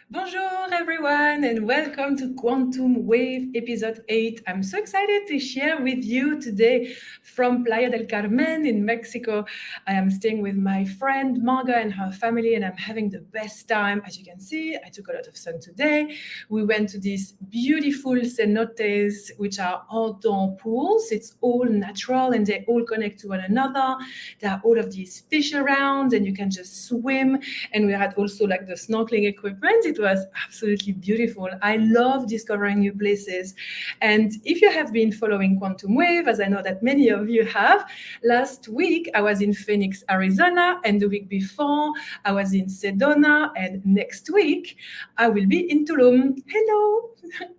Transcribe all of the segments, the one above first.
Bonjour everyone and welcome to Quantum Wave episode 8. I'm so excited to share with you today from Playa del Carmen in Mexico. I am staying with my friend Marga and her family and I'm having the best time. As you can see, I took a lot of sun today. We went to these beautiful cenotes, which are outdoor pools. It's all natural and they all connect to one another. There are all of these fish around and you can just swim. And we had also like the snorkeling equipment. It was absolutely beautiful. I love discovering new places. And if you have been following Quantum Wave, as I know that many of you have, last week I was in Phoenix, Arizona, and the week before I was in Sedona, and next week I will be in Tulum. Hello.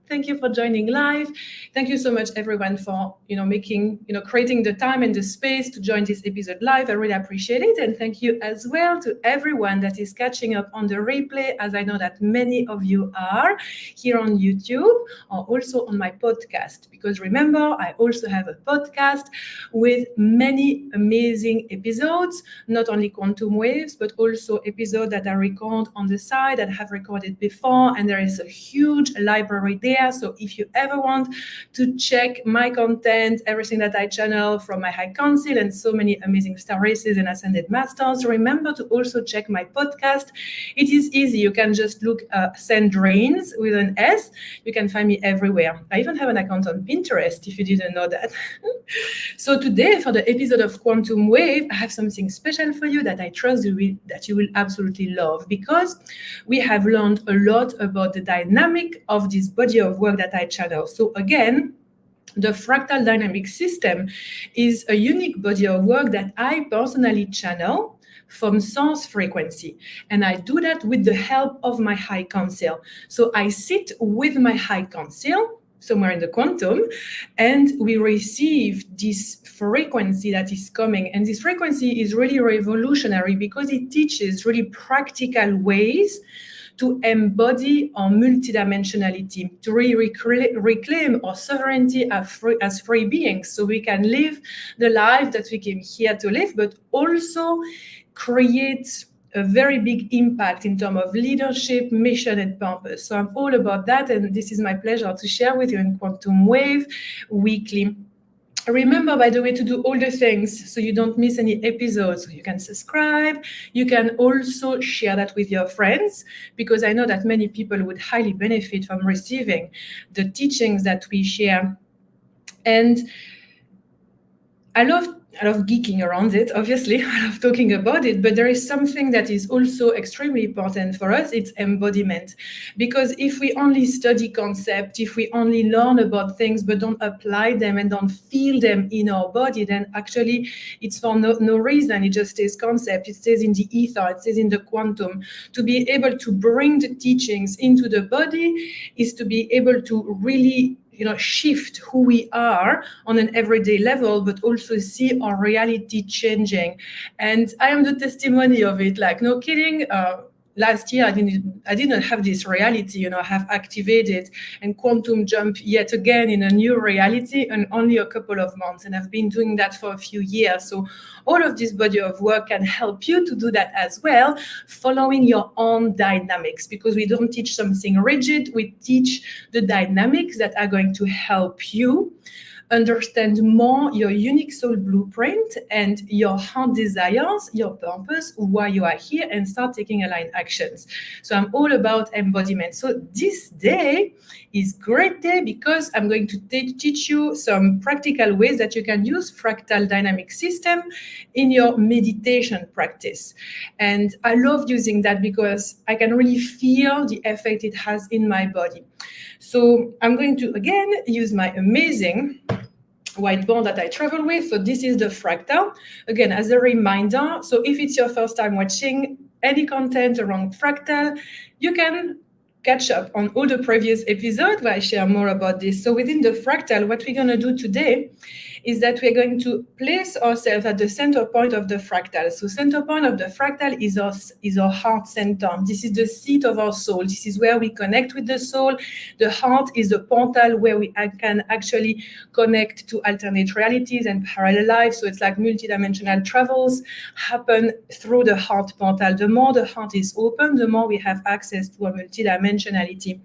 Thank you for joining live. Thank you so much everyone for creating the time and the space to join this episode live. I really appreciate it. And thank you as well to everyone that is catching up on the replay, as I know that many of you are here on YouTube or also on my podcast. Because remember, I also have a podcast with many amazing episodes, not only Quantum Waves, but also episodes that I record on the side that I have recorded before. And there is a huge library there. So if you ever want to check my content, everything that I channel from my High Council and so many amazing star races and ascended masters, remember to also check my podcast. It is easy. You can just look Sandrains with an S. You can find me everywhere. I even have an account on Pinterest if you didn't know that. So today for the episode of Quantum Wave, I have something special for you that I trust that you will absolutely love, because we have learned a lot about the dynamic of this body of work that I channel. So again, the fractal dynamic system is a unique body of work that I personally channel from source frequency. And I do that with the help of my high council. So I sit with my high council somewhere in the quantum, and we receive this frequency that is coming. And this frequency is really revolutionary because it teaches really practical ways to embody our multidimensionality, to really reclaim our sovereignty as free beings, so we can live the life that we came here to live, but also create a very big impact in terms of leadership, mission, and purpose. So I'm all about that, and this is my pleasure to share with you in Quantum Wave weekly. Remember, by the way, to do all the things so you don't miss any episodes. You can subscribe. You can also share that with your friends, because I know that many people would highly benefit from receiving the teachings that we share. And I love geeking around it, obviously. I love talking about it, but there is something that is also extremely important for us. It's embodiment. Because if we only study concept, if we only learn about things but don't apply them and don't feel them in our body, then actually it's for no reason. It just stays concept. It stays in the ether. It stays in the quantum. To be able to bring the teachings into the body is to be able to really shift who we are on an everyday level, but also see our reality changing. And I am the testimony of it. Like, no kidding. Last year, I didn't have this reality, I have activated and quantum jump yet again in a new reality in only a couple of months. And I've been doing that for a few years. So all of this body of work can help you to do that as well, following your own dynamics, because we don't teach something rigid. We teach the dynamics that are going to help you understand more your unique soul blueprint and your heart desires, your purpose, why you are here, and start taking aligned actions. So I'm all about embodiment. So this day is great day because I'm going to teach you some practical ways that you can use fractal dynamic system in your meditation practice. And I love using that because I can really feel the effect it has in my body. So I'm going to, again, use my amazing whiteboard that I travel with. So this is the fractal. Again, as a reminder, so if it's your first time watching any content around fractal, you can catch up on all the previous episodes where I share more about this. So within the fractal, what we're going to do today is that we're going to place ourselves at the center point of the fractal. So center point of the fractal is our heart center. This is the seat of our soul. This is where we connect with the soul. The heart is the portal where we can actually connect to alternate realities and parallel lives. So it's like multidimensional travels happen through the heart portal. The more the heart is open, the more we have access to a multidimensionality.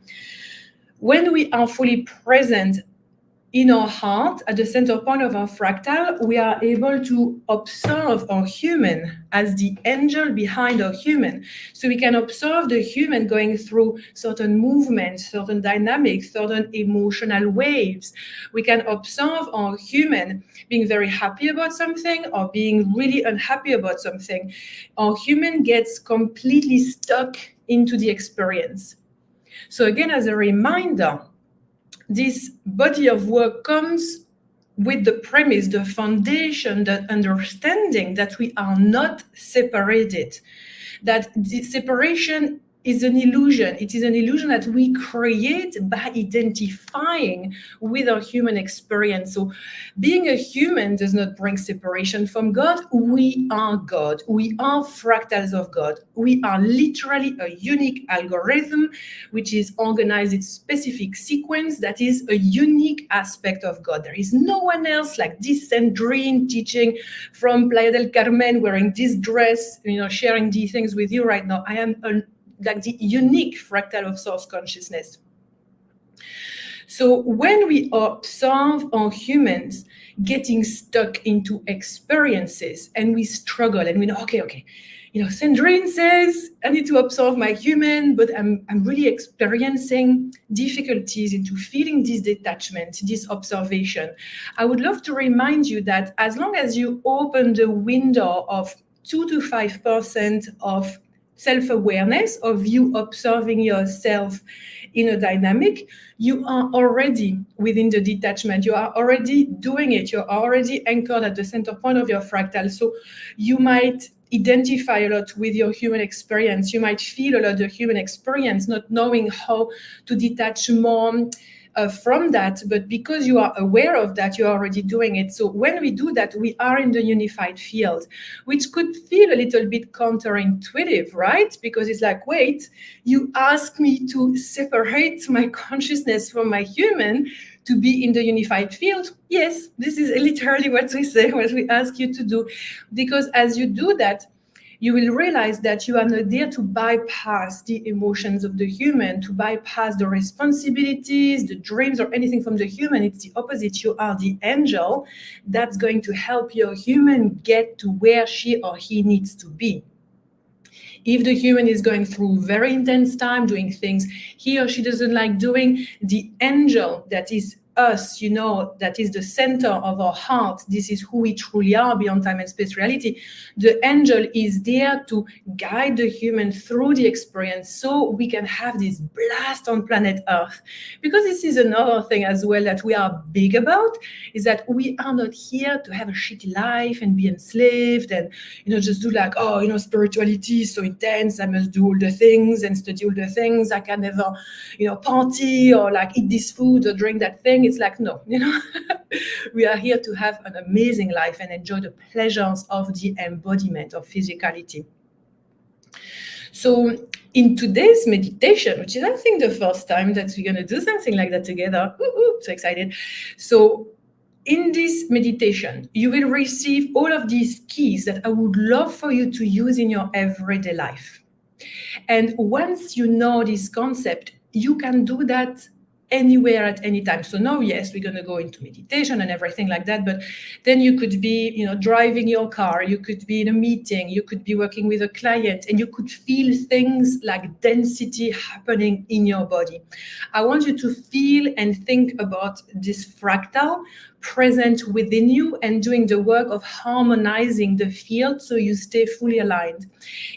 When we are fully present in our heart, at the center point of our fractal, we are able to observe our human as the angel behind our human. So we can observe the human going through certain movements, certain dynamics, certain emotional waves. We can observe our human being very happy about something or being really unhappy about something. Our human gets completely stuck into the experience. So again, as a reminder, this body of work comes with the premise, the foundation, the understanding that we are not separated, that the separation is an illusion. It is an illusion that we create by identifying with our human experience. So being a human does not bring separation from God. We are God. We are fractals of God. We are literally a unique algorithm which is organized in specific sequence that is a unique aspect of God. There is no one else like this Sandrine teaching from Playa del Carmen, wearing this dress, sharing these things with you right now. I am like the unique fractal of source consciousness. So when we observe our humans getting stuck into experiences and we struggle and we know, okay, Sandrine says I need to observe my human, but I'm really experiencing difficulties into feeling this detachment, this observation. I would love to remind you that as long as you open the window of 2 to 5% of self-awareness, of you observing yourself in a dynamic, you are already within the detachment. You are already doing it. You're already anchored at the center point of your fractal. So you might identify a lot with your human experience. You might feel a lot of the human experience, not knowing how to detach more from that, but because you are aware of that, you're already doing it. So when we do that, we are in the unified field, which could feel a little bit counterintuitive, right? Because it's like, wait, you ask me to separate my consciousness from my human to be in the unified field. Yes, this is literally what we say, what we ask you to do. Because as you do that, you will realize that you are not there to bypass the emotions of the human, to bypass the responsibilities, the dreams, or anything from the human. It's the opposite. You are the angel that's going to help your human get to where she or he needs to be. If the human is going through very intense time doing things he or she doesn't like doing, the angel that is us, that is the center of our heart. This is who we truly are beyond time and space reality. The angel is there to guide the human through the experience so we can have this blast on planet Earth. Because this is another thing as well that we are big about, is that we are not here to have a shitty life and be enslaved and, just do like, spirituality is so intense, I must do all the things and study all the things. I can never, party or like eat this food or drink that thing. It's like, no, we are here to have an amazing life and enjoy the pleasures of the embodiment of physicality. So in today's meditation, which is, I think, the first time that we're going to do something like that together, so excited. So in this meditation, you will receive all of these keys that I would love for you to use in your everyday life. And once you know this concept, you can do that anywhere at any time. So now, yes, we're going to go into meditation and everything like that, but then you could be, driving your car, you could be in a meeting, you could be working with a client, and you could feel things like density happening in your body. I want you to feel and think about this fractal present within you and doing the work of harmonizing the field so you stay fully aligned.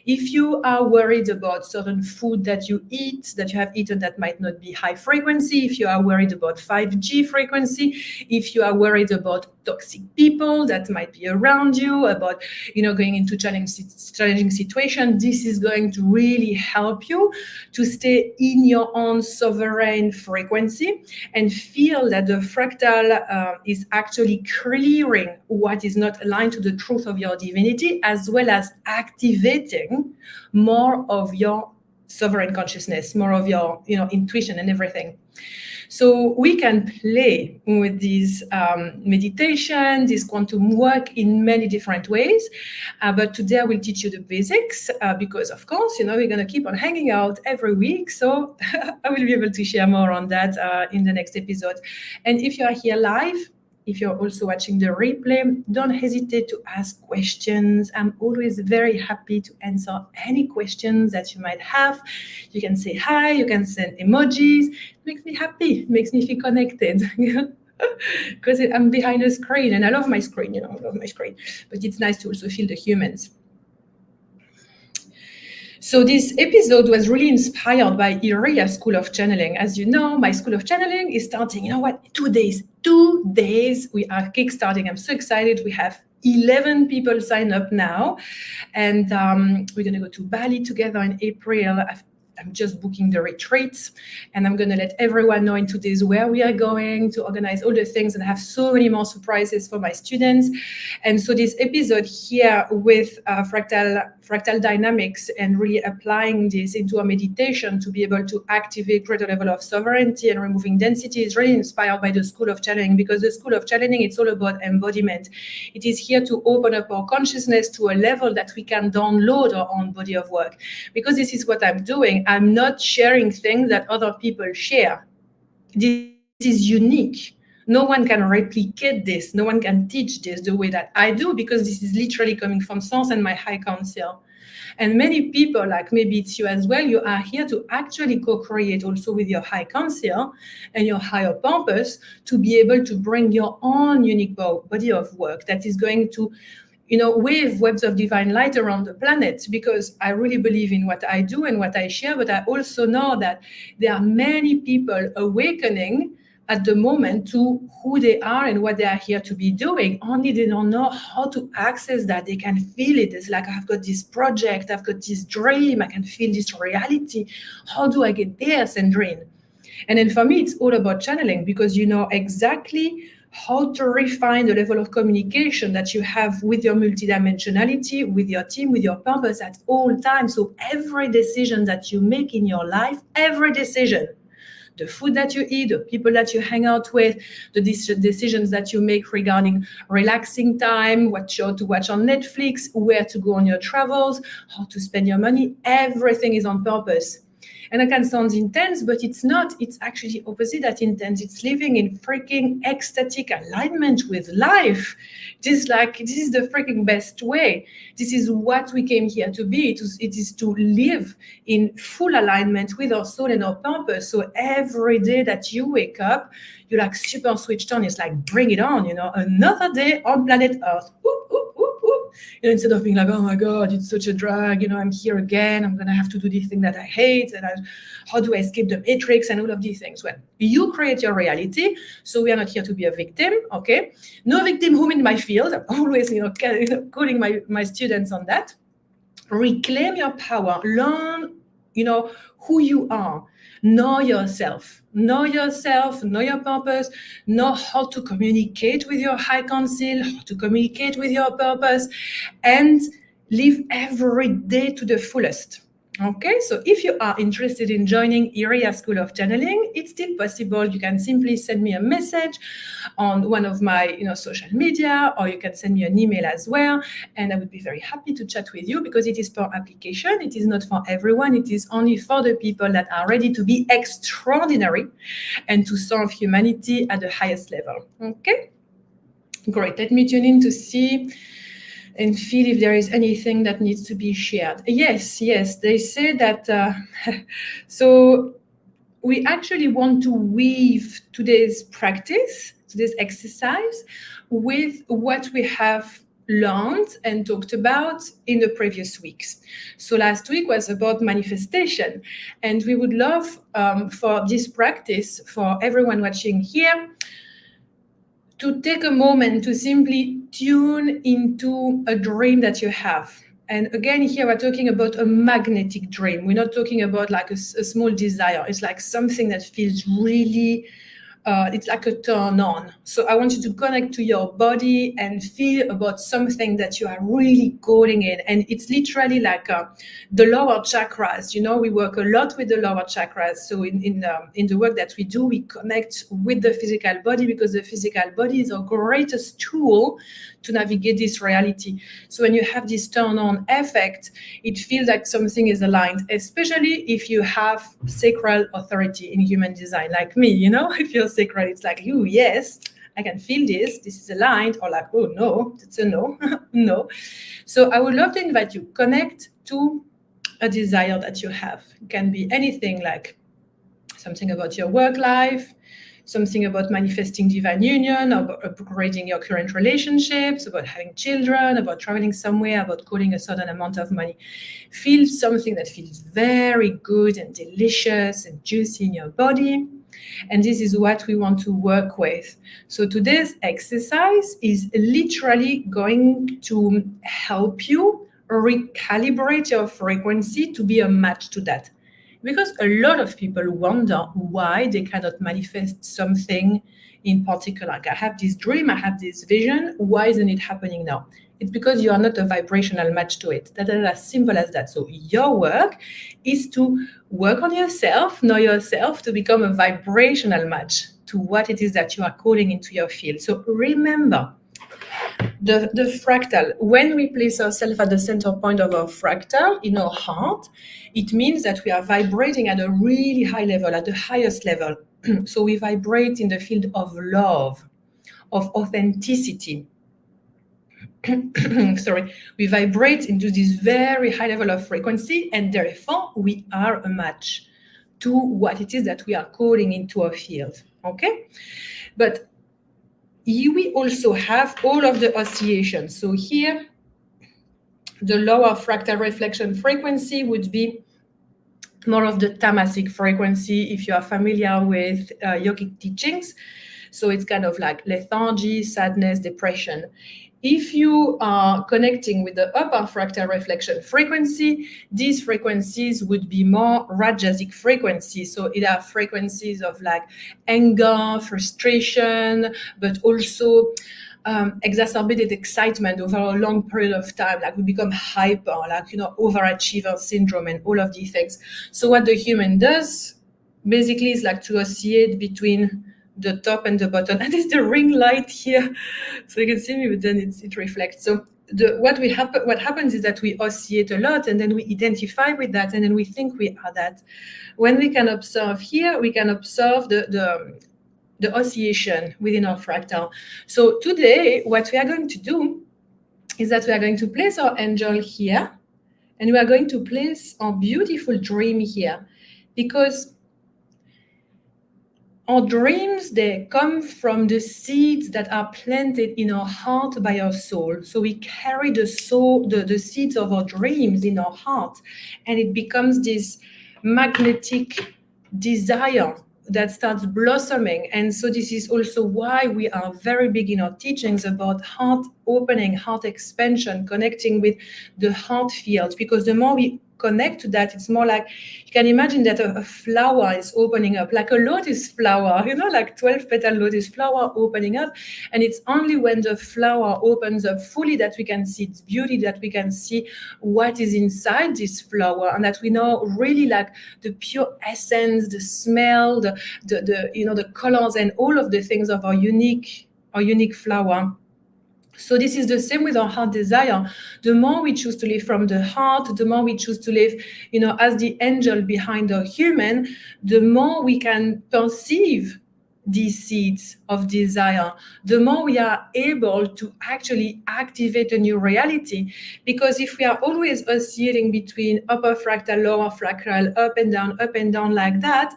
If you are worried about certain food that you eat, that you have eaten that might not be high frequency, if you are worried about 5G frequency, if you are worried about toxic people that might be around you, about going into challenging situation, this is going to really help you to stay in your own sovereign frequency and feel that the fractal is actually clearing what is not aligned to the truth of your divinity, as well as activating more of your sovereign consciousness, more of your intuition and everything. So we can play with this meditation, this quantum work in many different ways. But today I will teach you the basics because, of course, we're going to keep on hanging out every week. So I will be able to share more on that in the next episode. And if you are here live, if you're also watching the replay, don't hesitate to ask questions. I'm always very happy to answer any questions that you might have. You can say hi, you can send emojis. It makes me happy, it makes me feel connected. Because I'm behind a screen and I love my screen, I love my screen. But it's nice to also feel the humans. So this episode was really inspired by Iria School of Channeling. As you know, my School of Channeling is starting, 2 days. 2 days we are kickstarting. I'm so excited. We have 11 people sign up now. And we're going to go to Bali together in April. I'm just booking the retreats, and I'm going to let everyone know in 2 days where we are going to organize all the things and have so many more surprises for my students. And so this episode here with fractal dynamics and really applying this into a meditation to be able to activate greater level of sovereignty and removing density is really inspired by the School of Channeling, because the School of Channeling, it's all about embodiment. It is here to open up our consciousness to a level that we can download our own body of work. Because this is what I'm doing. I'm not sharing things that other people share. This is unique. No one can replicate this. No one can teach this the way that I do, because this is literally coming from Source and my high council. And many people, like maybe it's you as well, you are here to actually co-create also with your high council and your higher purpose to be able to bring your own unique body of work that is going to wave webs of divine light around the planet, because I really believe in what I do and what I share, but I also know that there are many people awakening at the moment to who they are and what they are here to be doing. Only they don't know how to access that. They can feel it. It's like, I've got this project, I've got this dream, I can feel this reality. How do I get there, Sandrine? And then for me, it's all about channeling, because you know exactly how to refine the level of communication that you have with your multidimensionality, with your team, with your purpose at all times. So every decision that you make in your life, every decision, the food that you eat, the people that you hang out with, the decisions that you make regarding relaxing time, what show to watch on Netflix, where to go on your travels, how to spend your money, everything is on purpose. And it can sound intense, but it's not. It's actually the opposite that intense. It's living in freaking ecstatic alignment with life. This is the freaking best way. This is what we came here to be. It is to live in full alignment with our soul and our purpose. So every day that you wake up, you're like super switched on. It's like, bring it on, another day on planet Earth. Whoop, whoop, whoop, whoop. Instead of being like, oh my God, it's such a drag, I'm here again, I'm gonna have to do this thing that I hate, and how do I escape the matrix and all of these things? Well, you create your reality, so we are not here to be a victim, okay? No victimhood in my field. I'm always, calling my students on that. Reclaim your power, learn, who you are. Know yourself, know your purpose, know how to communicate with your high council, how to communicate with your purpose, and live every day to the fullest. Okay, so if you are interested in joining Iria School of Channeling, it's still possible. You can simply send me a message on one of my social media, or you can send me an email as well, and I would be very happy to chat with you, because it is per application. It is not for everyone. It is only for the people that are ready to be extraordinary and to serve humanity at the highest level. Okay, great. Let me tune in to see and feel if there is anything that needs to be shared. Yes, they say that. So we actually want to weave today's practice, today's exercise, with what we have learned and talked about in the previous weeks. So last week was about manifestation, and we would love for this practice, for everyone watching here, to take a moment to simply tune into a dream that you have. And again, here we're talking about a magnetic dream. We're not talking about like a small desire. It's like something that feels really it's like a turn on. So I want you to connect to your body and feel about something that you are really calling in. And it's literally like the lower chakras. You know, we work a lot with the lower chakras. So in the work that we do, we connect with the physical body, because the physical body is our greatest tool to navigate this reality. So when you have this turn on effect, it feels like something is aligned, especially if you have sacral authority in human design, like me. You know, if you're sacral, it's like, you, yes, I can feel this is aligned, or like, oh no, it's a no. No. So I would love to invite you, connect to a desire that you have. It can be anything, like something about your work life, something about manifesting divine union, about upgrading your current relationships, about having children, about traveling somewhere, about calling a certain amount of money. Feel something that feels very good and delicious and juicy in your body. And this is what we want to work with. So today's exercise is literally going to help you recalibrate your frequency to be a match to that. Because a lot of people wonder why they cannot manifest something in particular. Like, I have this dream, I have this vision, why isn't it happening now? It's because you are not a vibrational match to it. That is as simple as that. So your work is to work on yourself, know yourself, to become a vibrational match to what it is that you are calling into your field. So remember, the fractal, when we place ourselves at the center point of our fractal in our heart, it means that we are vibrating at a really high level, at the highest level. So we vibrate in the field of love, of authenticity. Sorry, we vibrate into this very high level of frequency, and therefore we are a match to what it is that we are calling into our field. Okay, but we also have all of the oscillations. So here, the lower fractal reflection frequency would be more of the tamasic frequency, if you are familiar with yogic teachings. So it's kind of like lethargy, sadness, depression. If you are connecting with the upper fractal reflection frequency, these frequencies would be more rajasic frequencies. So it are frequencies of like anger, frustration, but also exacerbated excitement over a long period of time. Like we become hyper, like, you know, overachiever syndrome and all of these things. So what the human does basically is like to oscillate between the top and the bottom. And it's the ring light here, so you can see me, but then it reflects. So what happens is that we oscillate a lot, and then we identify with that, and then we think we are that. When we can observe here, we can observe the oscillation within our fractal. So today, what we are going to do is that we are going to place our angel here, and we are going to place our beautiful dream here, because our dreams, they come from the seeds that are planted in our heart by our soul. So we carry the seeds of our dreams in our heart, and it becomes this magnetic desire that starts blossoming. And so this is also why we are very big in our teachings about heart opening, heart expansion, connecting with the heart field, because the more we connect to that, it's more like, you can imagine that a flower is opening up, like a lotus flower, you know, like 12 petal lotus flower opening up. And it's only when the flower opens up fully that we can see its beauty, that we can see what is inside this flower, and that we know really like the pure essence, the smell, the you know, the colors and all of the things of our unique flower. So this is the same with our heart desire. The more we choose to live from the heart, the more we choose to live, you know, as the angel behind our human, the more we can perceive these seeds of desire, the more we are able to actually activate a new reality. Because if we are always oscillating between upper fractal, lower fractal, up and down like that,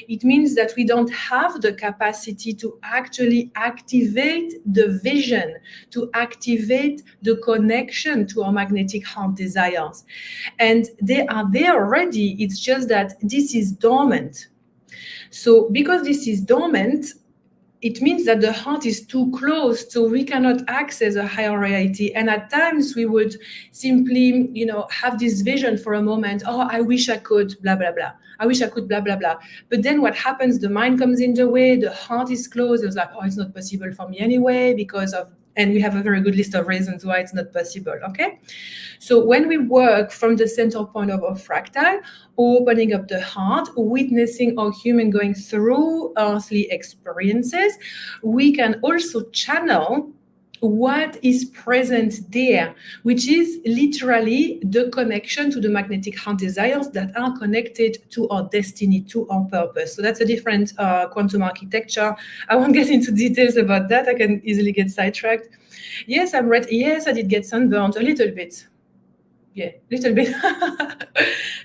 it means that we don't have the capacity to actually activate the vision, to activate the connection to our magnetic heart desires. And they are there already. It's just that this is dormant. So because this is dormant, it means that the heart is too close, so we cannot access a higher reality. And at times we would simply, have this vision for a moment. Oh, I wish I could, blah, blah, blah. I wish I could, blah, blah, blah. But then what happens? The mind comes in the way, the heart is closed. It's like, oh, it's not possible for me anyway because of, and we have a very good list of reasons why it's not possible, okay? So when we work from the center point of our fractal, opening up the heart, witnessing our human going through earthly experiences, we can also channel what is present there, which is literally the connection to the magnetic heart desires that are connected to our destiny, to our purpose. So that's a different quantum architecture. I won't get into details about that. I can easily get sidetracked. Yes, I'm red. Yes, I did get sunburned a little bit. Yeah, little bit.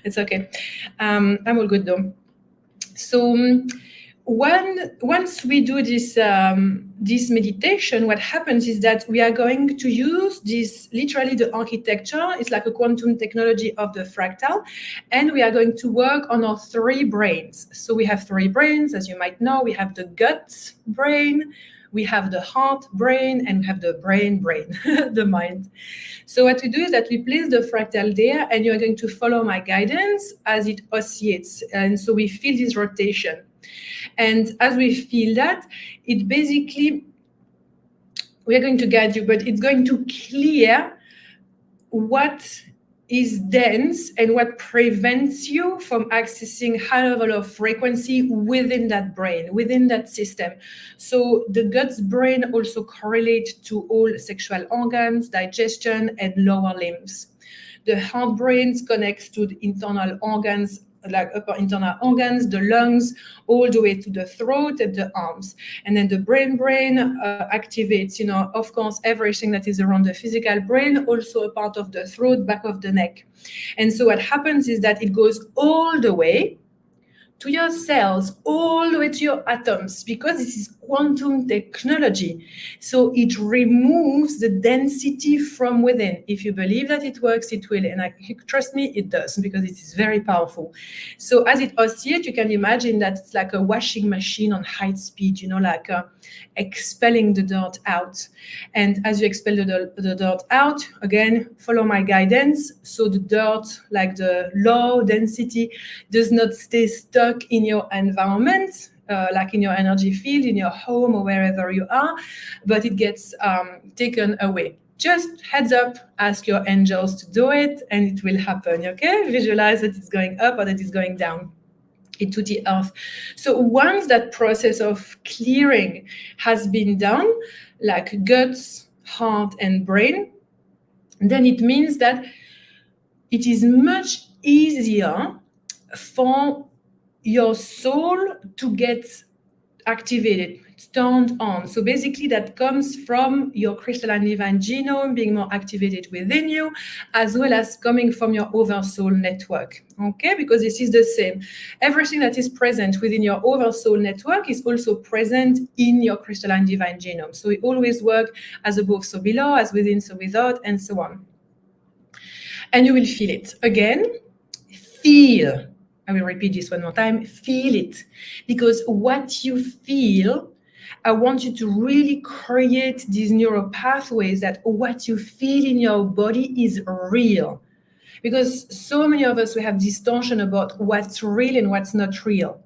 It's okay. I'm all good though. So once we do this this meditation, what happens is that we are going to use this, literally the architecture. It's like a quantum technology of the fractal, and we are going to work on our 3 brains. So we have 3 brains, as you might know. We have the gut brain, we have the heart brain, and we have the brain, the mind. So what we do is that we place the fractal there, and you're going to follow my guidance as it oscillates. And so we feel this rotation. And as we feel that, it basically, we are going to guide you, but it's going to clear what is dense and what prevents you from accessing high level of frequency within that brain, within that system. So the gut's brain also correlates to all sexual organs, digestion, and lower limbs. The heart brain connects to the internal organs, like upper internal organs, the lungs, all the way to the throat and the arms. And then the brain activates, of course, everything that is around the physical brain, also a part of the throat, back of the neck. And so what happens is that it goes all the way to your cells, all the way to your atoms, because this is quantum technology. So it removes the density from within. If you believe that it works, it will. And trust me, it does, because it is very powerful. So as it oscillates, you can imagine that it's like a washing machine on high speed, like expelling the dirt out. And as you expel the dirt out, again, follow my guidance. So the dirt, like the low density, does not stay stuck in your environment, like in your energy field, in your home, or wherever you are, but it gets taken away. Just heads up, ask your angels to do it, and it will happen, okay? Visualize that it's going up or that it's going down into the earth. So once that process of clearing has been done, like guts, heart, and brain, then it means that it is much easier for your soul to get activated, turned on. So basically that comes from your crystalline divine genome being more activated within you, as well as coming from your oversoul network, okay? Because this is the same. Everything that is present within your oversoul network is also present in your crystalline divine genome. So we always work as above, so below, as within, so without, and so on. And you will feel it. Again, feel. I will repeat this one more time. Feel it. Because what you feel, I want you to really create these neural pathways that what you feel in your body is real. Because so many of us, we have distortion about what's real and what's not real.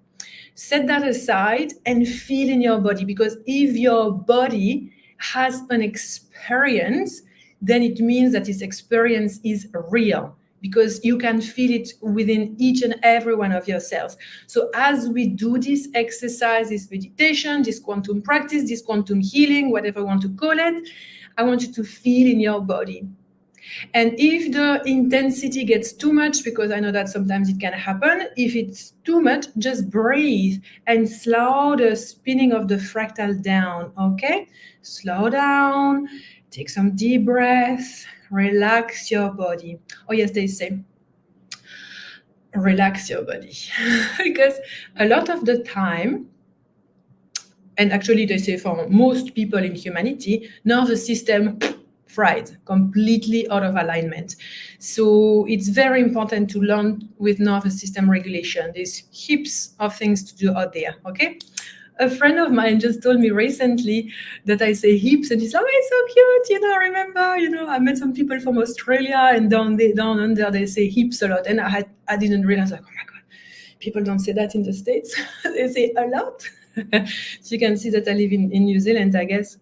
Set that aside and feel in your body. Because if your body has an experience, then it means that this experience is real, because you can feel it within each and every one of your cells. So as we do this exercise, this meditation, this quantum practice, this quantum healing, whatever you want to call it, I want you to feel in your body. And if the intensity gets too much, because I know that sometimes it can happen, if it's too much, just breathe and slow the spinning of the fractal down, okay? Slow down, take some deep breaths, relax your body. Oh yes, they say, relax your body. Because a lot of the time, and actually they say for most people in humanity, nervous system fried, completely out of alignment. So it's very important to learn with nervous system regulation. There's heaps of things to do out there, okay? A friend of mine just told me recently that I say hips, and he's like, "Oh, it's so cute, remember, I met some people from Australia, and down under they say hips a lot." And I didn't realize, like, oh my God, people don't say that in the States. They say a lot. So you can see that I live in New Zealand, I guess.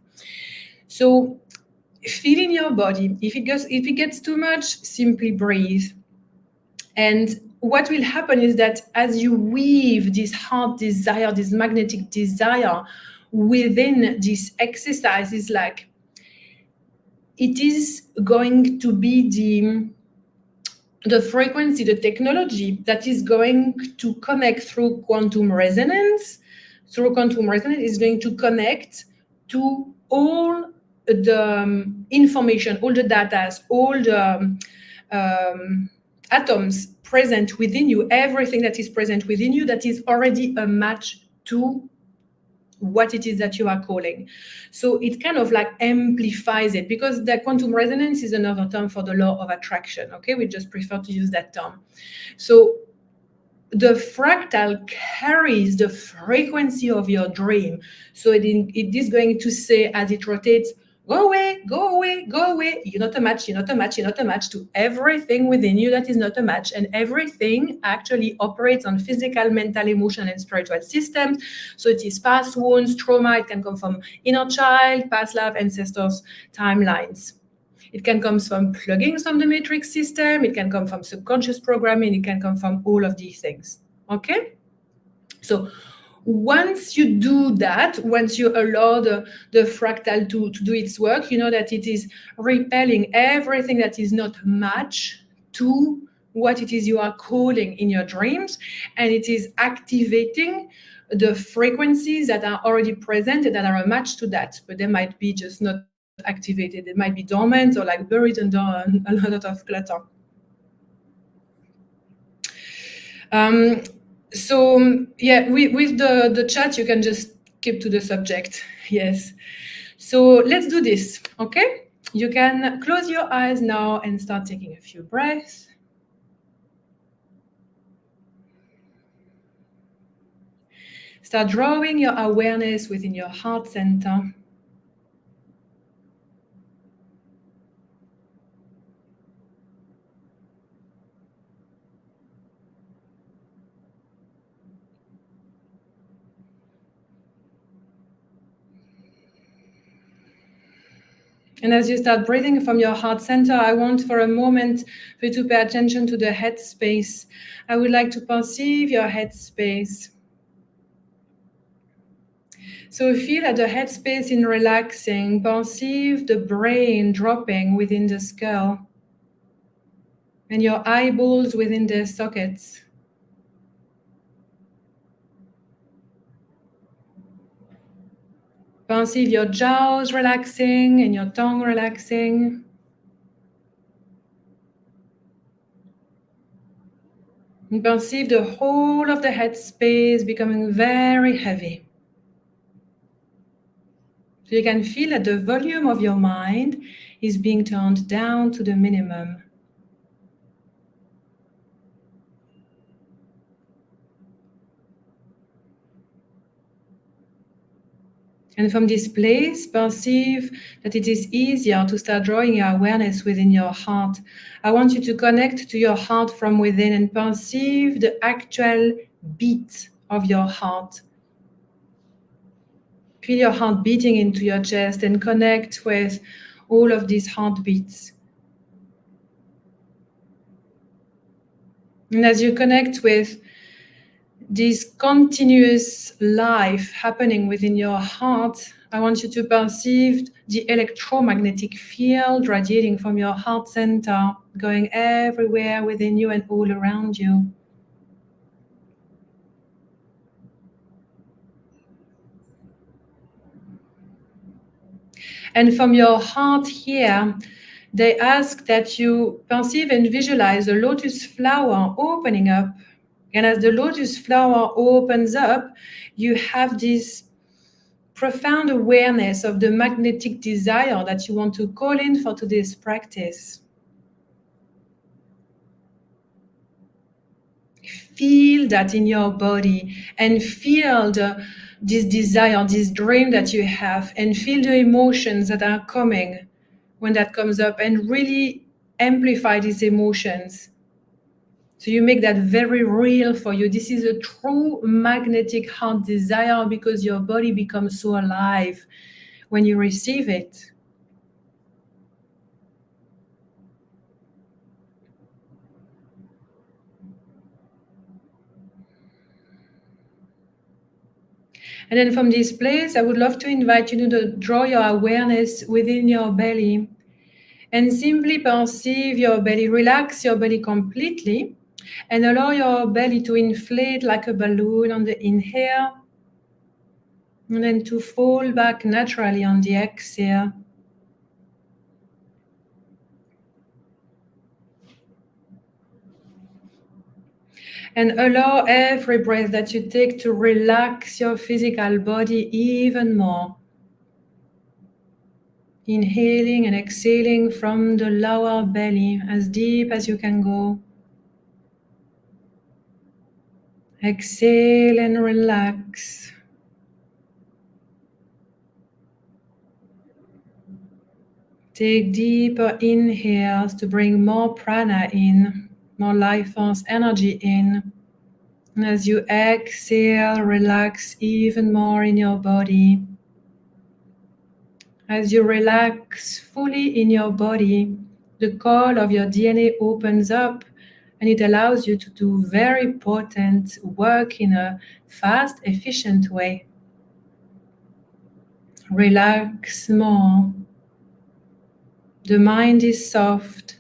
So feel in your body. If it gets too much, simply breathe. And what will happen is that as you weave this heart desire, this magnetic desire within this exercise, is like it is going to be the frequency, the technology that is going to connect through quantum resonance. Through quantum resonance is going to connect to all the information, all the data, all the atoms present within you, everything that is present within you that is already a match to what it is that you are calling. So it kind of like amplifies it, because the quantum resonance is another term for the law of attraction. Okay, we just prefer to use that term. So the fractal carries the frequency of your dream. So it is going to say, as it rotates, go away, go away, go away. You're not a match, you're not a match, you're not a match, to everything within you that is not a match. And everything actually operates on physical, mental, emotional, and spiritual systems. So it is past wounds, trauma. It can come from inner child, past life, ancestors, timelines. It can come from plugins from the matrix system. It can come from subconscious programming. It can come from all of these things. Okay? So once you do that, once you allow the fractal to do its work, you know that it is repelling everything that is not matched to what it is you are calling in your dreams, and it is activating the frequencies that are already present and that are a match to that, but they might be just not activated. It might be dormant or like buried under a lot of clutter. So yeah, with the chat, you can just keep to the subject. Yes. So let's do this, okay? You can close your eyes now and start taking a few breaths. Start drawing your awareness within your heart center. And as you start breathing from your heart center, I want for a moment for you to pay attention to the head space. I would like to perceive your head space. So feel at the head space in relaxing. Perceive the brain dropping within the skull and your eyeballs within their sockets. Perceive your jaws relaxing and your tongue relaxing. And perceive the whole of the head space becoming very heavy. So you can feel that the volume of your mind is being turned down to the minimum. And from this place, perceive that it is easier to start drawing your awareness within your heart. I want you to connect to your heart from within and perceive the actual beat of your heart. Feel your heart beating into your chest and connect with all of these heartbeats. And as you connect with this continuous life happening within your heart, I want you to perceive the electromagnetic field radiating from your heart center, going everywhere within you and all around you. And from your heart here, they ask that you perceive and visualize a lotus flower opening up. And as the lotus flower opens up, you have this profound awareness of the magnetic desire that you want to call in for today's practice. Feel that in your body and feel this desire, this dream that you have, and feel the emotions that are coming when that comes up, and really amplify these emotions. So you make that very real for you. This is a true magnetic heart desire, because your body becomes so alive when you receive it. And then from this place, I would love to invite you to draw your awareness within your belly and simply perceive your belly. Relax your belly completely and allow your belly to inflate like a balloon on the inhale, and then to fall back naturally on the exhale. And allow every breath that you take to relax your physical body even more. Inhaling and exhaling from the lower belly as deep as you can go. Exhale and relax. Take deeper inhales to bring more prana in, more life force energy in. And as you exhale, relax even more in your body. As you relax fully in your body, the core of your DNA opens up, and it allows you to do very potent work in a fast, efficient way. Relax more. The mind is soft.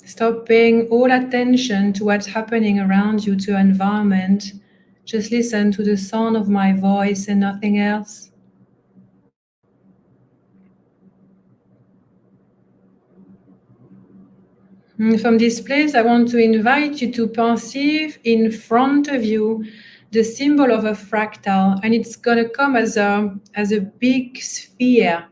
Stop paying all attention to what's happening around you, to your environment. Just listen to the sound of my voice and nothing else. And from this place, I want to invite you to perceive in front of you the symbol of a fractal, and it's going to come as a big sphere.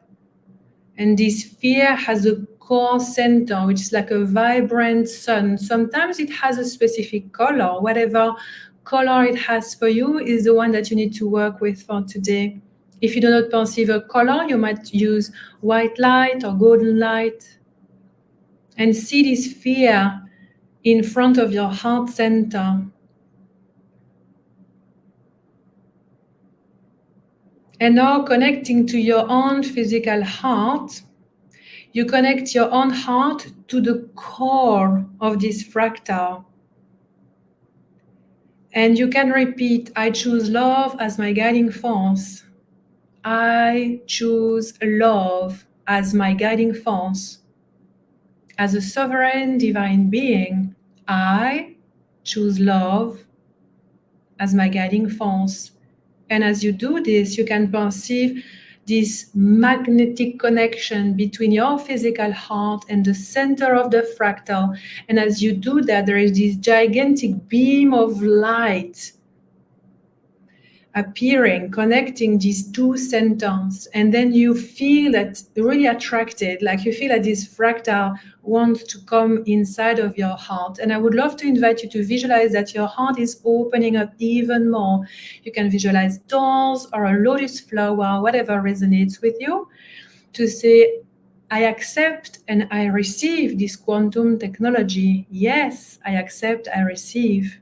And this sphere has a core center, which is like a vibrant sun. Sometimes it has a specific color. Whatever color it has for you is the one that you need to work with for today. If you do not perceive a color, you might use white light or golden light. And see this sphere in front of your heart center. And now, connecting to your own physical heart, you connect your own heart to the core of this fractal. And you can repeat, I choose love as my guiding force. I choose love as my guiding force. As a sovereign divine being, I choose love as my guiding force. And as you do this, you can perceive this magnetic connection between your physical heart and the center of the fractal. And as you do that, there is this gigantic beam of light appearing, connecting these two centers. And then you feel that really attracted, like you feel that this fractal wants to come inside of your heart. And I would love to invite you to visualize that your heart is opening up even more. You can visualize doors or a lotus flower, whatever resonates with you, to say, I accept and I receive this quantum technology. Yes, I accept, I receive.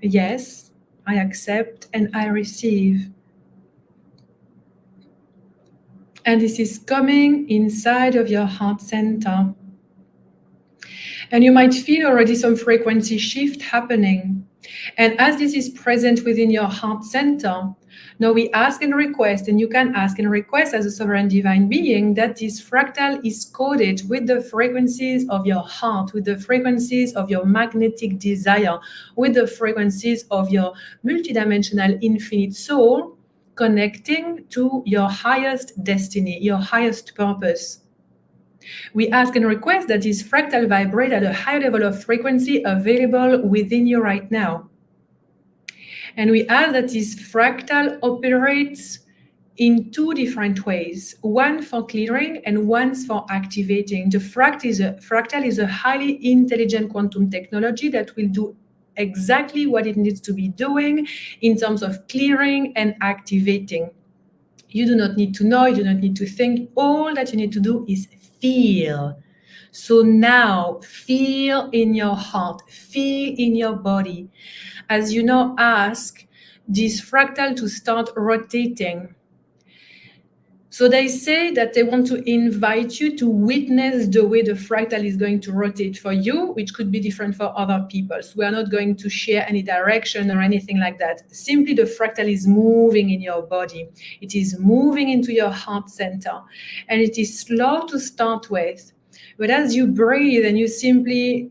Yes, I accept and I receive. And this is coming inside of your heart center. And you might feel already some frequency shift happening. And as this is present within your heart center, now we ask and request, and you can ask and request as a sovereign divine being, that this fractal is coded with the frequencies of your heart, with the frequencies of your magnetic desire, with the frequencies of your multidimensional infinite soul, connecting to your highest destiny, your highest purpose. We ask and request that this fractal vibrate at a high level of frequency available within you right now. And we ask that this fractal operates in two different ways, one for clearing and one for activating. The fractal is a highly intelligent quantum technology that will do exactly what it needs to be doing in terms of clearing and activating. You do not need to know, you do not need to think. All that you need to do is feel. So now feel in your heart, feel in your body. As you now ask this fractal to start rotating. So they say that they want to invite you to witness the way the fractal is going to rotate for you, which could be different for other people. So we are not going to share any direction or anything like that. Simply the fractal is moving in your body. It is moving into your heart center. And it is slow to start with. But as you breathe and you simply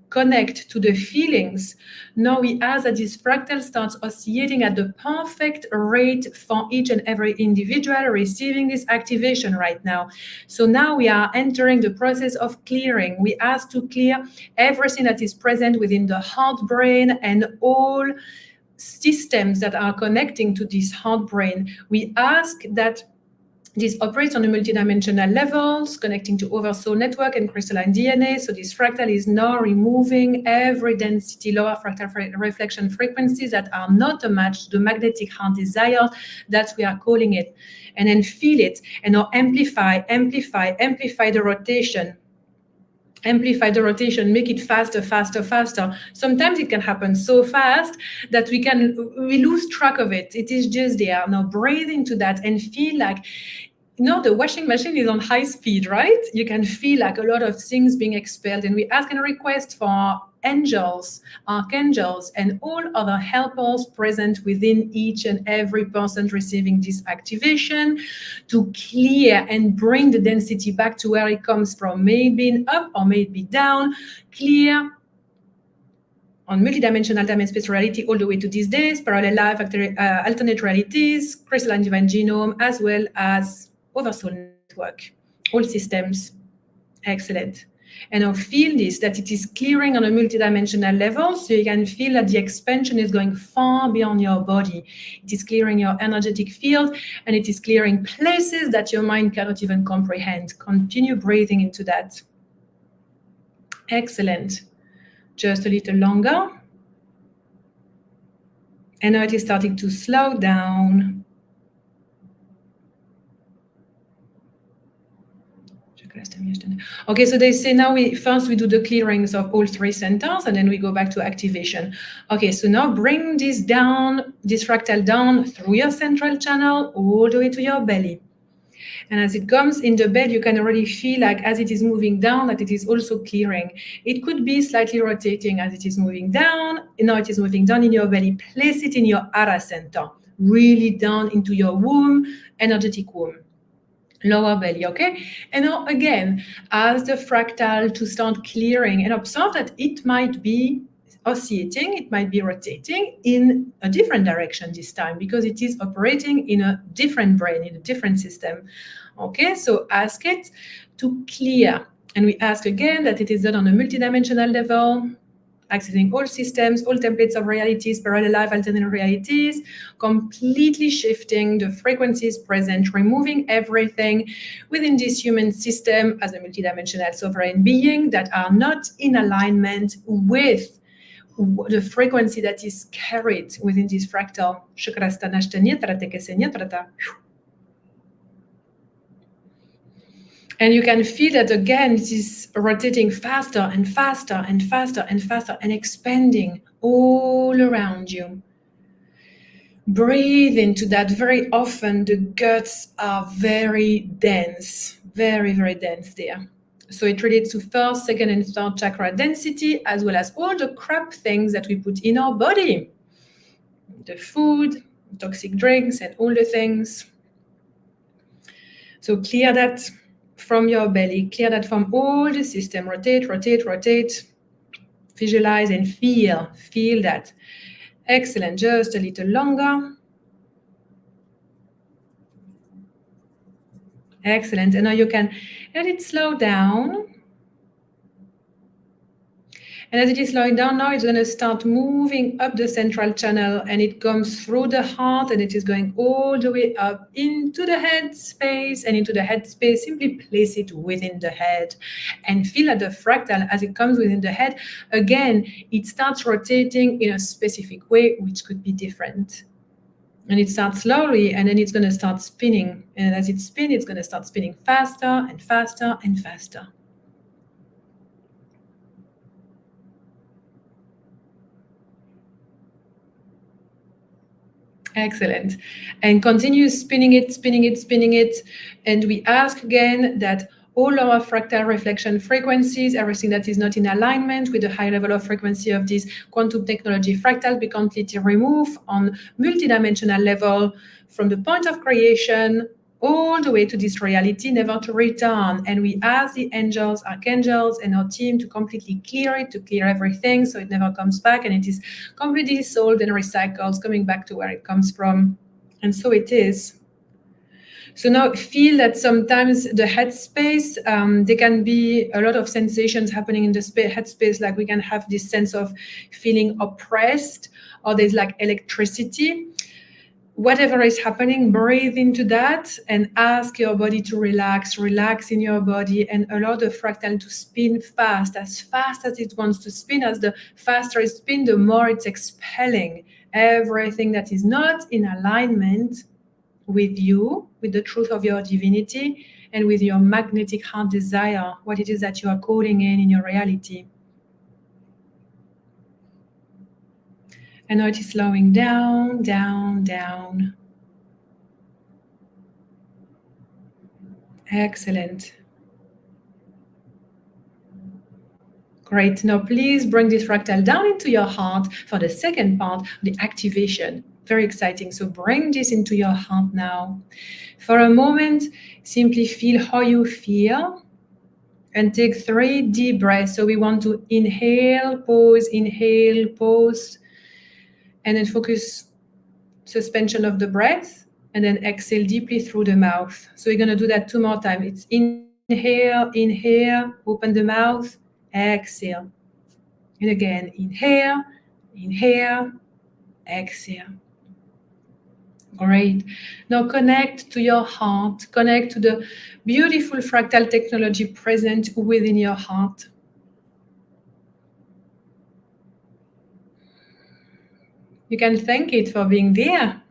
connect to the feelings, now we ask that this fractal starts oscillating at the perfect rate for each and every individual receiving this activation right now. So now we are entering the process of clearing. We ask to clear everything that is present within the heart brain and all systems that are connecting to this heart brain. We ask that this operates on a multidimensional levels, connecting to oversoul network and crystalline DNA. So this fractal is now removing every density, lower fractal reflection frequencies that are not a match to the magnetic heart desire that we are calling it. And then feel it and now amplify the rotation. Amplify the rotation, make it faster. Sometimes it can happen so fast that we lose track of it. It is just there. Now breathe into that and feel like, the washing machine is on high speed, right? You can feel like a lot of things being expelled. And we ask and request for angels, archangels, and all other helpers present within each and every person receiving this activation to clear and bring the density back to where it comes from. May it be up or may it be down. Clear on multidimensional time and space reality all the way to these days, parallel life, alternate realities, crystalline divine genome, as well as oversoul network, all systems. Excellent. And now feel this, that it is clearing on a multidimensional level, so you can feel that the expansion is going far beyond your body. It is clearing your energetic field, and it is clearing places that your mind cannot even comprehend. Continue breathing into that. Excellent. Just a little longer. And now it is starting to slow down. Okay, so they say now first we do the clearings of all three centers and then we go back to activation. Okay, so now bring this fractal down through your central channel all the way to your belly. And as it comes in the bed, you can already feel like as it is moving down, that it is also clearing. It could be slightly rotating as it is moving down. Now it is moving down in your belly. Place it in your Ara center, really down into your womb, energetic womb. Lower belly, okay? And now again, ask the fractal to start clearing and observe that it might be oscillating, it might be rotating in a different direction this time because it is operating in a different brain, in a different system. Okay, so ask it to clear. And we ask again that it is done on a multidimensional level, accessing all systems, all templates of realities, parallel life, alternate realities, completely shifting the frequencies present, removing everything within this human system as a multidimensional sovereign being that are not in alignment with the frequency that is carried within this fractal. And you can feel that again, it is rotating faster and faster and faster and faster and expanding all around you. Breathe into that. Very often the guts are very dense, very, very dense there. So it relates to first, second, and third chakra density, as well as all the crap things that we put in our body. The food, toxic drinks, and all the things. So clear that from your belly, clear that from all the system. Rotate, rotate, rotate. Visualize and feel that. Excellent. Just a little longer. Excellent. And now you can let it slow down. And as it is slowing down now, it's going to start moving up the central channel, and it comes through the heart, and it is going all the way up into the head space. And into the head space, simply place it within the head and feel at the fractal as it comes within the head. Again, it starts rotating in a specific way, which could be different. And it starts slowly, and then it's going to start spinning. And as it spins, it's going to start spinning faster and faster and faster. Excellent. And continue spinning it, spinning it, spinning it. And we ask again that all our fractal reflection frequencies, everything that is not in alignment with the high level of frequency of this quantum technology fractal, be completely removed on multidimensional level from the point of creation all the way to this reality, never to return. And we ask the angels, archangels, and our team to completely clear it, to clear everything so it never comes back, and it is completely dissolved and recycled, coming back to where it comes from. And so it is. So now feel that sometimes the headspace, there can be a lot of sensations happening in the headspace, like we can have this sense of feeling oppressed, or there's like electricity. Whatever is happening, breathe into that and ask your body to relax in your body, and allow the fractal to spin fast as it wants to spin. As the faster it spins, the more it's expelling everything that is not in alignment with you, with the truth of your divinity, and with your magnetic heart desire, what it is that you are calling in your reality. And now it is slowing down, down, down. Excellent. Great. Now please bring this fractal down into your heart for the second part, the activation. Very exciting. So bring this into your heart now. For a moment, simply feel how you feel, and take 3 deep breaths. So we want to inhale, pause, and then focus suspension of the breath, and then exhale deeply through the mouth. So we're going to do that 2 more times. It's inhale, inhale, open the mouth, exhale. And again, inhale, inhale, exhale. Great. Now connect to your heart. Connect to the beautiful fractal technology present within your heart. You can thank it for being there.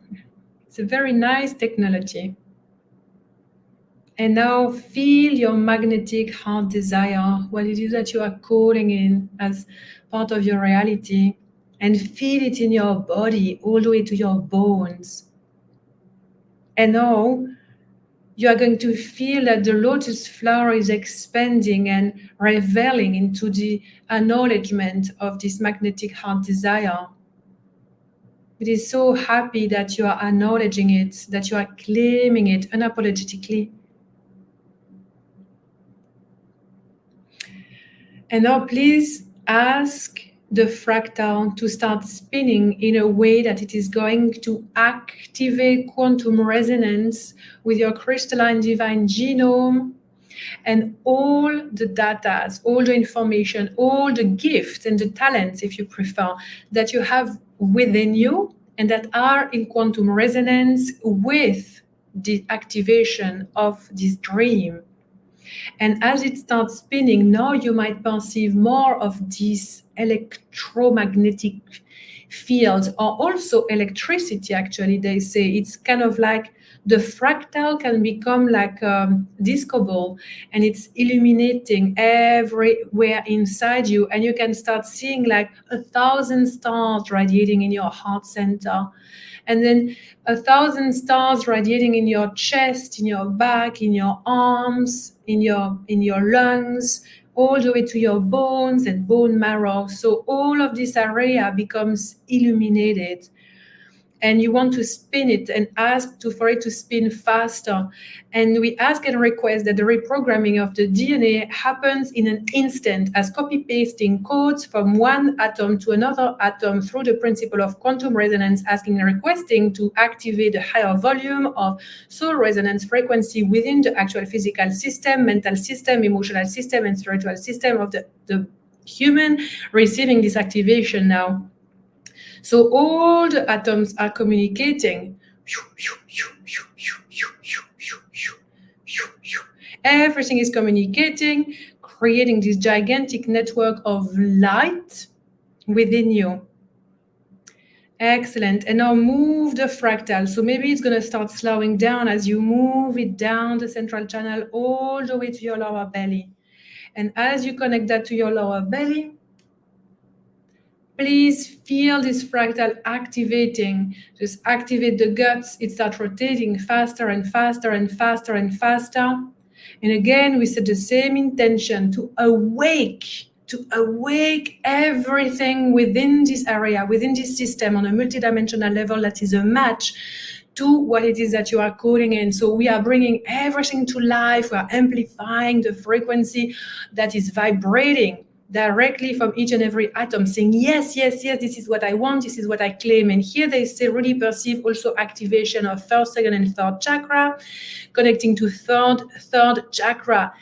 It's a very nice technology. And now feel your magnetic heart desire, what it is that you are calling in as part of your reality, and feel it in your body all the way to your bones. And now you are going to feel that the lotus flower is expanding and revealing into the acknowledgement of this magnetic heart desire. It is so happy that you are acknowledging it, that you are claiming it unapologetically. And now please ask the fractal to start spinning in a way that it is going to activate quantum resonance with your crystalline divine genome, and all the data, all the information, all the gifts and the talents, if you prefer, that you have within you and that are in quantum resonance with the activation of this dream. And as it starts spinning, now you might perceive more of these electromagnetic fields, or also electricity. Actually, they say it's kind of like the fractal can become like a disco ball, and it's illuminating everywhere inside you, and you can start seeing like 1,000 stars radiating in your heart center, and then 1,000 stars radiating in your chest, in your back, in your arms, in your lungs, all the way to your bones and bone marrow. So all of this area becomes illuminated. And you want to spin it and ask for it to spin faster. And we ask and request that the reprogramming of the DNA happens in an instant, as copy-pasting codes from one atom to another atom through the principle of quantum resonance, asking and requesting to activate a higher volume of soul resonance frequency within the actual physical system, mental system, emotional system, and spiritual system of the human receiving this activation now. So all the atoms are communicating. Everything is communicating, creating this gigantic network of light within you. Excellent. And now move the fractal. So maybe it's going to start slowing down as you move it down the central channel all the way to your lower belly. And as you connect that to your lower belly, please feel this fractal activating. Just activate the guts. It starts rotating faster and faster and faster and faster. And again, we set the same intention to awake everything within this area, within this system on a multidimensional level that is a match to what it is that you are calling in. So we are bringing everything to life. We are amplifying the frequency that is vibrating directly from each and every atom, saying, yes, yes, yes, this is what I want, this is what I claim. And here they say really perceive also activation of first, second, and third chakra, connecting to third chakra.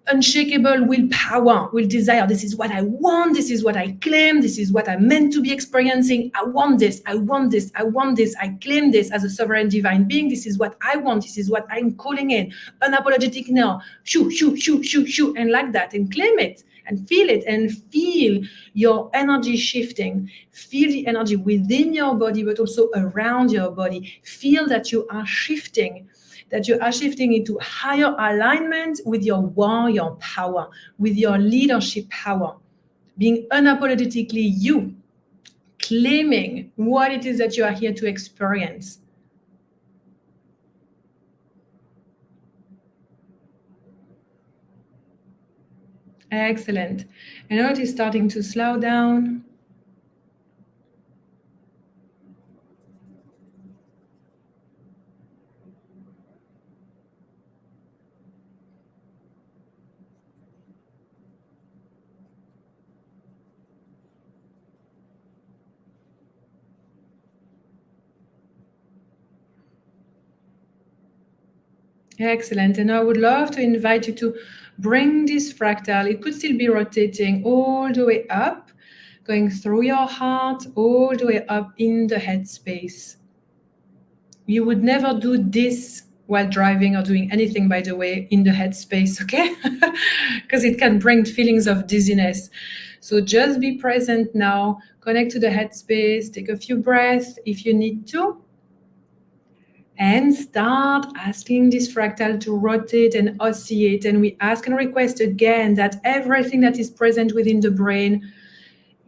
Unshakable willpower, will desire. This is what I want, this is what I claim, this is what I'm meant to be experiencing. I want this, I want this, I want this, I claim this as a sovereign divine being. This is what I want, this is what I'm calling in. Unapologetic now. Shoo, shoo, shoo, shoo, shoo, and like that, and claim it. And feel it, and feel your energy shifting. Feel the energy within your body, but also around your body. Feel that you are shifting, into higher alignment with your warrior power, with your leadership power. Being unapologetically you, claiming what it is that you are here to experience. Excellent. And now it is starting to slow down. Excellent. And I would love to invite you to bring this fractal. It could still be rotating all the way up, going through your heart, all the way up in the head space. You would never do this while driving or doing anything, by the way, in the head space, okay? Because it can bring feelings of dizziness. So just be present now, connect to the head space, take a few breaths if you need to, and start asking this fractal to rotate and oscillate. And we ask and request again that everything that is present within the brain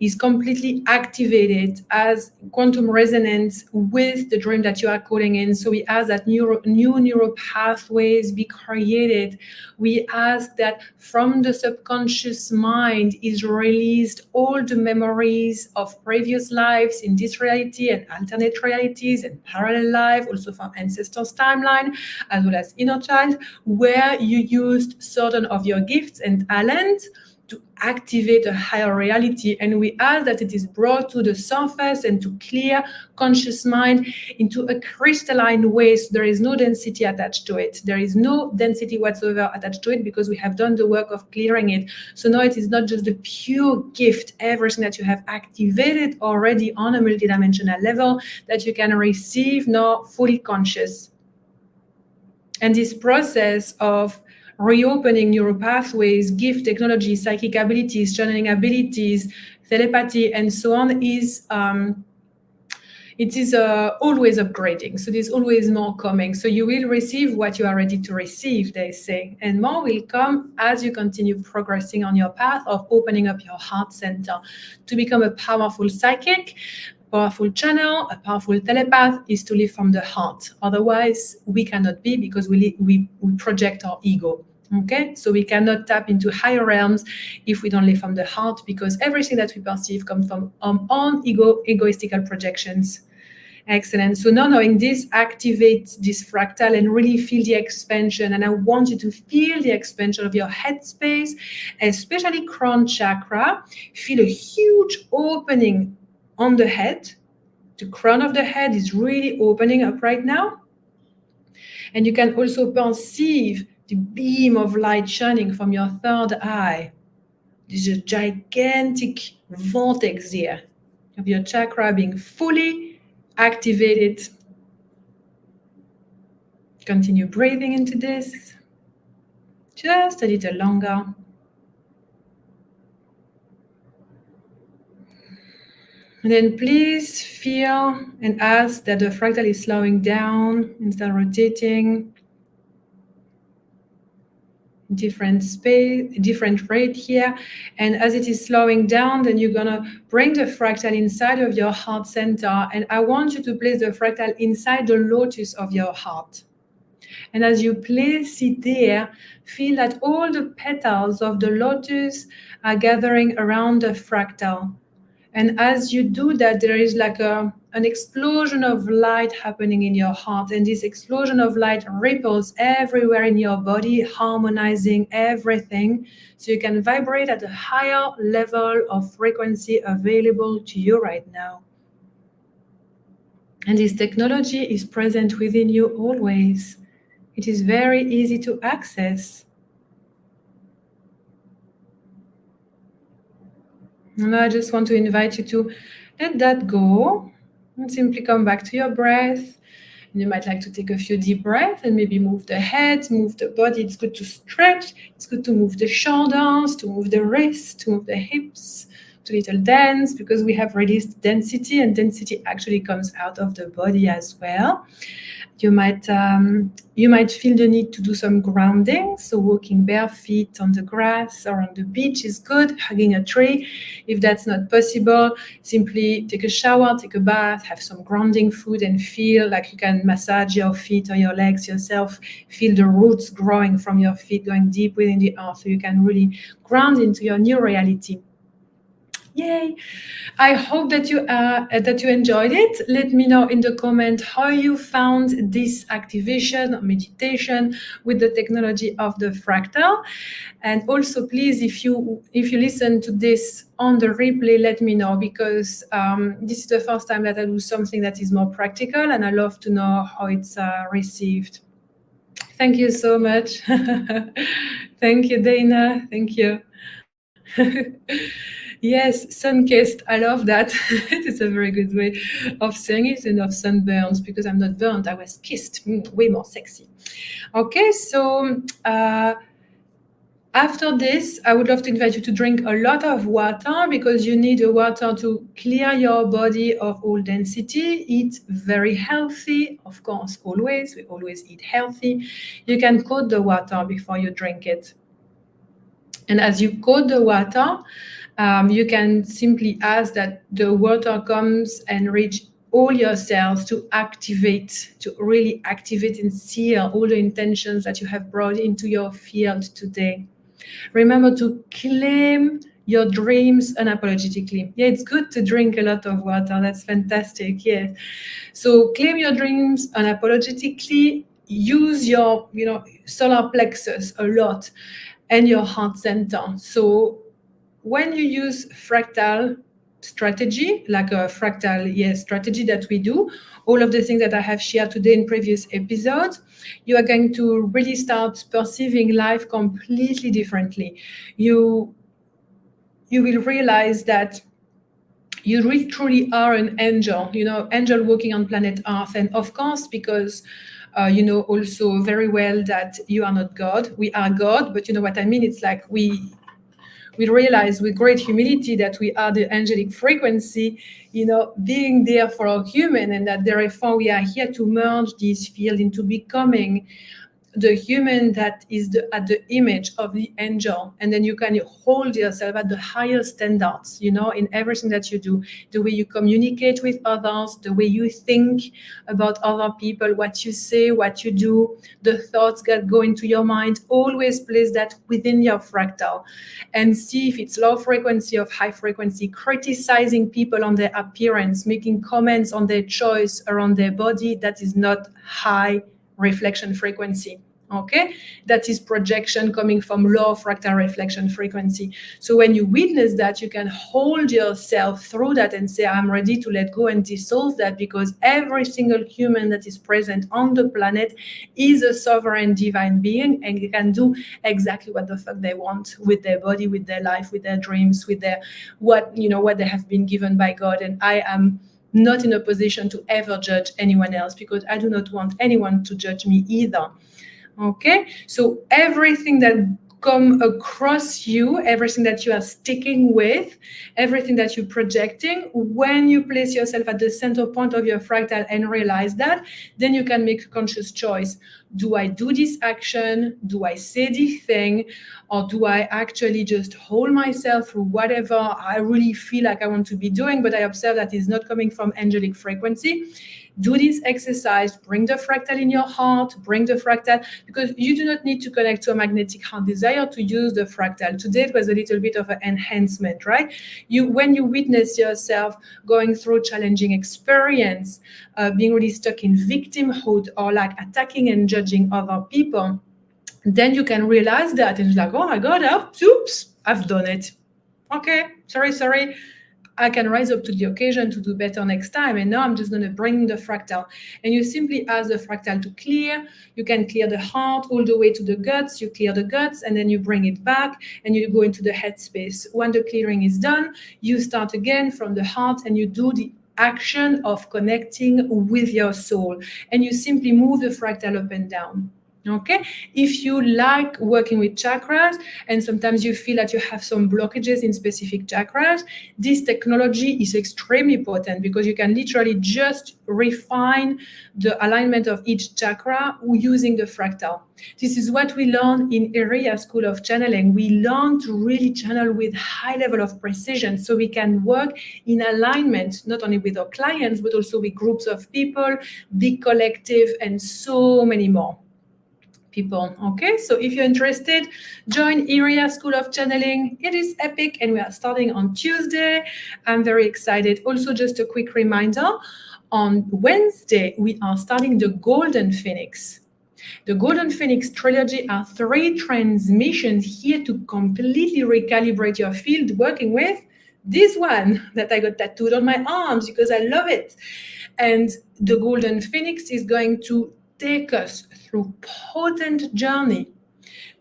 is completely activated as quantum resonance with the dream that you are calling in. So we ask that new neural pathways be created. We ask that from the subconscious mind is released all the memories of previous lives in this reality and alternate realities and parallel life, also from ancestors' timeline, as well as inner child, where you used certain of your gifts and talents to activate a higher reality. And we ask that it is brought to the surface and to clear conscious mind into a crystalline way. So there is no density attached to it. There is no density whatsoever attached to it because we have done the work of clearing it. So now it is not just the pure gift, everything that you have activated already on a multidimensional level that you can receive now fully conscious. And this process of reopening neural pathways, gift technology, psychic abilities, channeling abilities, telepathy, and so on is always upgrading. So there's always more coming. So you will receive what you are ready to receive, they say, and more will come as you continue progressing on your path of opening up your heart center to become a powerful psychic. Powerful channel, a powerful telepath is to live from the heart. Otherwise, we cannot be because we project our ego. Okay, so we cannot tap into higher realms if we don't live from the heart, because everything that we perceive comes from our own egoistical projections. Excellent. So now knowing this, activate this fractal and really feel the expansion. And I want you to feel the expansion of your head space, especially crown chakra. Feel a huge opening on the head. The crown of the head is really opening up right now. And you can also perceive the beam of light shining from your third eye. There's a gigantic vortex here of your chakra being fully activated. Continue breathing into this just a little longer. And then please feel and ask that the fractal is slowing down instead of rotating. Different space, different rate here. And as it is slowing down, then you're gonna bring the fractal inside of your heart center. And I want you to place the fractal inside the lotus of your heart. And as you place it there, feel that all the petals of the lotus are gathering around the fractal. And as you do that, there is like an explosion of light happening in your heart. And this explosion of light ripples everywhere in your body, harmonizing everything. So you can vibrate at a higher level of frequency available to you right now. And this technology is present within you always. It is very easy to access. And I just want to invite you to let that go and simply come back to your breath. And you might like to take a few deep breaths and maybe move the head, move the body. It's good to stretch. It's good to move the shoulders, to move the wrists, to move the hips, to little dance, because we have released density, and density actually comes out of the body as well. You might feel the need to do some grounding, so walking bare feet on the grass or on the beach is good, hugging a tree. If that's not possible, simply take a shower, take a bath, have some grounding food, and feel like you can massage your feet or your legs yourself. Feel the roots growing from your feet, going deep within the earth, so you can really ground into your new reality. Yay! I hope that you enjoyed it. Let me know in the comment how you found this activation or meditation with the technology of the fractal. And also, please, if you listen to this on the replay, let me know, because this is the first time that I do something that is more practical, and I love to know how it's received. Thank you so much. Thank you, Dana. Thank you. Yes, sun-kissed. I love that. It is a very good way of saying it, and of sunburns, because I'm not burnt. I was kissed. Way more sexy. Okay, so after this, I would love to invite you to drink a lot of water, because you need the water to clear your body of all density. Eat very healthy, of course, always. We always eat healthy. You can coat the water before you drink it. And as you coat the water, you can simply ask that the water comes and reach all your cells to really activate and seal all the intentions that you have brought into your field today. Remember to claim your dreams unapologetically. Yeah, it's good to drink a lot of water. That's fantastic. Yeah. So claim your dreams unapologetically. Use your, solar plexus a lot and your heart center. So when you use fractal strategy, like a fractal strategy that we do, all of the things that I have shared today in previous episodes, you are going to really start perceiving life completely differently. You will realize that you really truly are an angel, angel walking on planet Earth. And of course, because you know also very well that you are not God. We are God, but you know what I mean? It's like we realize with great humility that we are the angelic frequency, being there for our human, and that therefore we are here to merge this field into becoming the human that is at the image of the angel. And then you can hold yourself at the highest standards, in everything that you do, the way you communicate with others, the way you think about other people, what you say, what you do, the thoughts that go into your mind. Always place that within your fractal and see if it's low frequency or high frequency. Criticizing people on their appearance, making comments on their choice around their body, that is not high reflection frequency. Okay, that is projection coming from low fractal reflection frequency. So when you witness that, you can hold yourself through that and say, I'm ready to let go and dissolve that, because every single human that is present on the planet is a sovereign divine being, and they can do exactly what the fuck they want with their body, with their life, with their dreams, with their what they have been given by God. And I am not in a position to ever judge anyone else, because I do not want anyone to judge me either. Okay, so everything that come across you, everything that you are sticking with, everything that you're projecting, when you place yourself at the center point of your fractal and realize that, then you can make a conscious choice. Do I do this action? Do I say this thing? Or do I actually just hold myself through whatever I really feel like I want to be doing, but I observe that is not coming from angelic frequency? Do this exercise, bring the fractal in your heart, bring the fractal, because you do not need to connect to a magnetic heart desire to use the fractal. Today it was a little bit of an enhancement, right? When you witness yourself going through challenging experience, being really stuck in victimhood, or like attacking and judging other people, then you can realize that, and it's like, oh my God, oops, I've done it. Okay, sorry. I can rise up to the occasion to do better next time. And now I'm just going to bring the fractal. And you simply ask the fractal to clear. You can clear the heart all the way to the guts. You clear the guts, and then you bring it back and you go into the head space. When the clearing is done, you start again from the heart and you do the action of connecting with your soul. And you simply move the fractal up and down. Okay, if you like working with chakras and sometimes you feel that you have some blockages in specific chakras, this technology is extremely potent, because you can literally just refine the alignment of each chakra using the fractal. This is what we learn in Area School of Channeling. We learn to really channel with high level of precision, so we can work in alignment, not only with our clients, but also with groups of people, big collective, and so many more people. Okay, so if you're interested, join Area School of Channeling. It is epic, and we are starting on Tuesday. I'm very excited. Also, just a quick reminder, on Wednesday we are starting the Golden Phoenix. The Golden Phoenix trilogy are 3 transmissions here to completely recalibrate your field, working with this one that I got tattooed on my arms because I love it. And the Golden Phoenix is going to take us through potent journey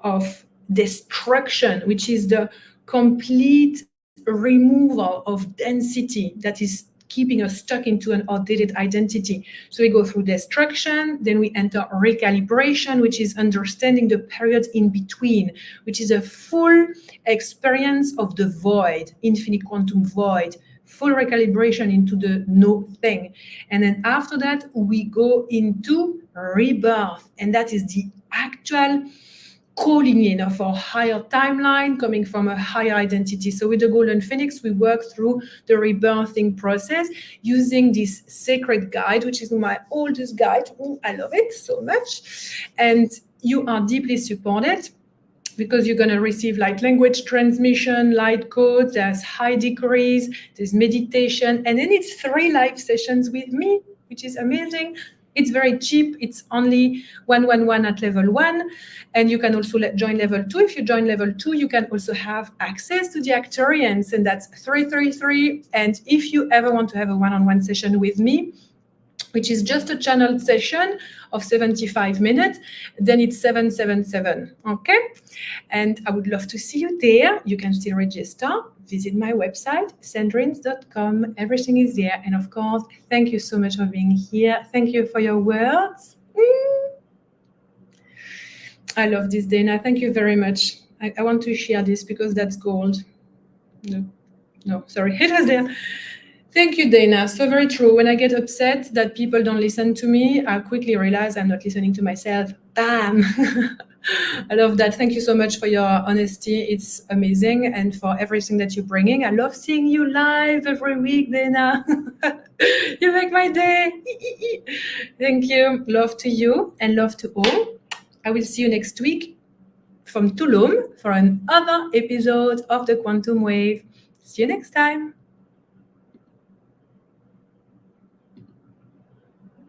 of destruction, which is the complete removal of density that is keeping us stuck into an outdated identity. So we go through destruction, then we enter recalibration, which is understanding the period in between, which is a full experience of the void, infinite quantum void, full recalibration into the no thing. And then after that, we go into rebirth. And that is the actual calling in of our higher timeline coming from a higher identity. So with the Golden Phoenix, we work through the rebirthing process using this sacred guide, which is my oldest guide. Ooh, I love it so much. And you are deeply supported, because you're going to receive light language transmission, light codes, there's high decrees, there's meditation, and then it's 3 live sessions with me, which is amazing. It's very cheap. It's only 111 at level 1. And you can also join level 2. If you join level 2, you can also have access to the Actuarians, and that's 333. And if you ever want to have a one-on-one session with me, which is just a channeled session of 75 minutes, then it's 777, okay? And I would love to see you there. You can still register. Visit my website, sandrines.com. Everything is there. And of course, thank you so much for being here. Thank you for your words. I love this, Dana. Thank you very much. I want to share this because that's gold. No, sorry, it was there. Thank you, Dana. So very true. When I get upset that people don't listen to me, I quickly realize I'm not listening to myself. Bam! I love that. Thank you so much for your honesty. It's amazing. And for everything that you're bringing. I love seeing you live every week, Dana. You make my day. Thank you. Love to you and love to all. I will see you next week from Tulum for another episode of the Quantum Wave. See you next time.